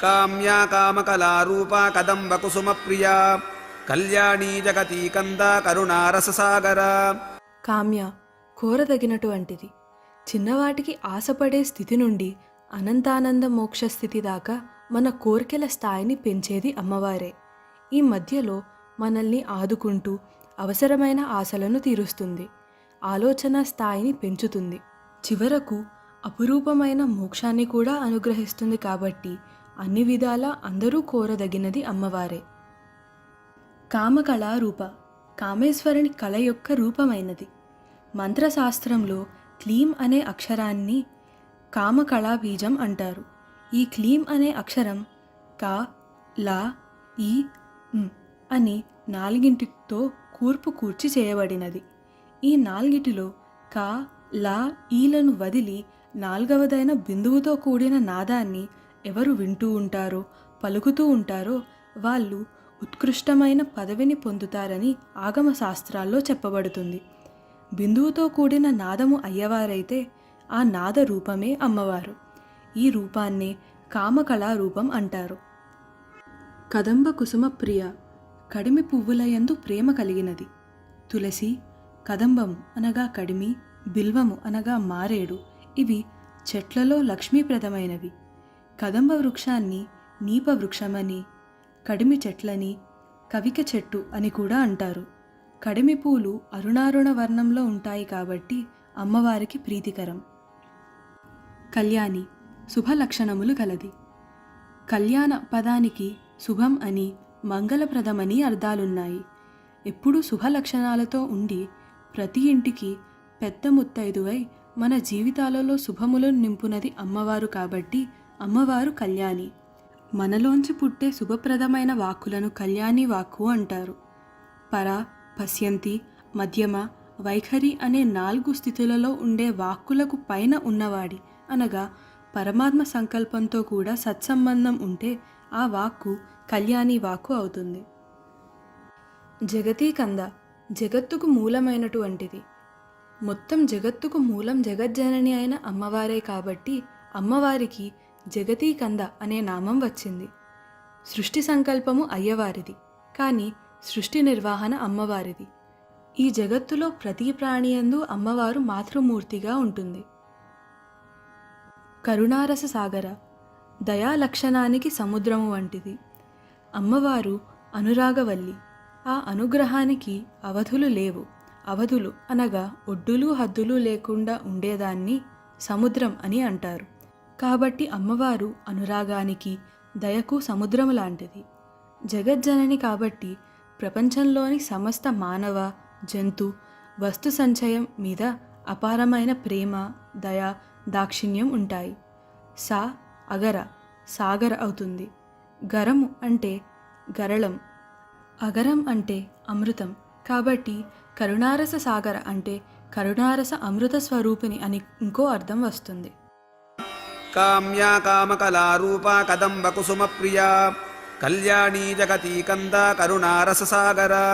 కామ్యా కామకళారూపా కదంబకుసుమప్రియా కళ్యాణీ జగతీ కందా కరుణారససాగరా. కామ్య కోరదగినటువంటిది. చిన్నవాటికి ఆశపడే స్థితి నుండి అనంతానంద మోక్ష స్థితి దాకా మన కోరికల స్థాయిని పెంచేది అమ్మవారే. ఈ మధ్యలో మనల్ని ఆదుకుంటూ అవసరమైన ఆశలను తీరుస్తుంది, ఆలోచన స్థాయిని పెంచుతుంది, చివరకు అపురూపమైన మోక్షాన్ని కూడా అనుగ్రహిస్తుంది. కాబట్టి అన్ని విధాలా అందరూ కోరదగినది అమ్మవారే. కామకళారూప కామేశ్వరుని కళ యొక్క రూపమైనది. మంత్రశాస్త్రంలో క్లీం అనే అక్షరాన్ని కామకళా బీజం అంటారు. ఈ క్లీం అనే అక్షరం కా, లా, ఈ, అని నాలుగింటితో కూర్పు కూర్చి చేయబడినది. ఈ నాలుగిటిలో కా, లా, ఈలను వదిలి నాల్గవదైన బిందువుతో కూడిన నాదాన్ని ఎవరు వింటూ ఉంటారో, పలుకుతూ ఉంటారో వాళ్ళు ఉత్కృష్టమైన పదవిని పొందుతారని ఆగమ శాస్త్రాల్లో చెప్పబడుతుంది. బిందువుతో కూడిన నాదము అయ్యవారైతే ఆ నాద రూపమే అమ్మవారు. ఈ రూపాన్నే కామకళా రూపం అంటారు. కదంబ కుసుమ ప్రియ కడిమి పువ్వులయందు ప్రేమ కలిగినది. తులసి, కదంబము అనగా కడిమి, బిల్వము అనగా మారేడు ఇవి చెట్లలో లక్ష్మీప్రదమైనవి. కదంబ వృక్షాన్ని నీప వృక్షమని, కడిమి చెట్లని కవిక చెట్టు అని కూడా అంటారు. కడిమి పూలు అరుణారుణ వర్ణంలో ఉంటాయి కాబట్టి అమ్మవారికి ప్రీతికరం. కళ్యాణి శుభలక్షణములు కలది. కళ్యాణ పదానికి శుభం అని, మంగళప్రదమని అర్థాలున్నాయి. ఎప్పుడూ శుభలక్షణాలతో ఉండి ప్రతి ఇంటికి పెద్ద ముత్తైదువై మన జీవితాలలో శుభములను నింపునది అమ్మవారు కాబట్టి అమ్మవారు కళ్యాణి. మనలోంచి పుట్టే శుభప్రదమైన వాక్కులను కళ్యాణి వాక్కు అంటారు. పర, పశ్యంతి, మధ్యమ, వైఖరి అనే 4 స్థితులలో ఉండే వాక్కులకు పైన ఉన్నవాడి అనగా పరమాత్మ సంకల్పంతో కూడా సత్సంబంధం ఉంటే ఆ వాక్కు కళ్యాణి వాక్కు అవుతుంది. జగతీకంద జగత్తుకు మూలమైనటువంటిది. మొత్తం జగత్తుకు మూలం జగజ్జనని అయిన అమ్మవారే కాబట్టి అమ్మవారికి జగతీకంద అనే నామం వచ్చింది. సృష్టి సంకల్పము అయ్యవారిది, కానీ సృష్టి నిర్వహణ అమ్మవారిది. ఈ జగత్తులో ప్రతి ప్రాణియందు అమ్మవారు మాతృమూర్తిగా ఉంటుంది. కరుణారస సాగర దయా లక్షణానికి సముద్రము వంటిది. అమ్మవారు అనురాగవల్లి. ఆ అనుగ్రహానికి అవధులు లేవు. అవధులు అనగా ఒడ్డులు హద్దులు లేకుండా ఉండేదాన్ని సముద్రం అని అంటారు. కాబట్టి అమ్మవారు అనురాగానికి దయకు సముద్రం లాంటిది. జగజ్జనని కాబట్టి ప్రపంచంలోని సమస్త మానవ, జంతు, వస్తు సంచయం మీద అపారమైన ప్రేమ, దయ, దాక్షిణ్యం ఉంటాయి. సా అగర సాగర అవుతుంది. గరము అంటే గరళం, అగరం అంటే అమృతం. కాబట్టి కరుణారస సాగర అంటే కరుణారస అమృత స్వరూపిణి అని ఇంకో అర్థం వస్తుంది. కామ్యా కామకళారూపా కదంబకుసుమప్రియా కళ్యాణీ జగతీ కందా కరుణారససాగరా.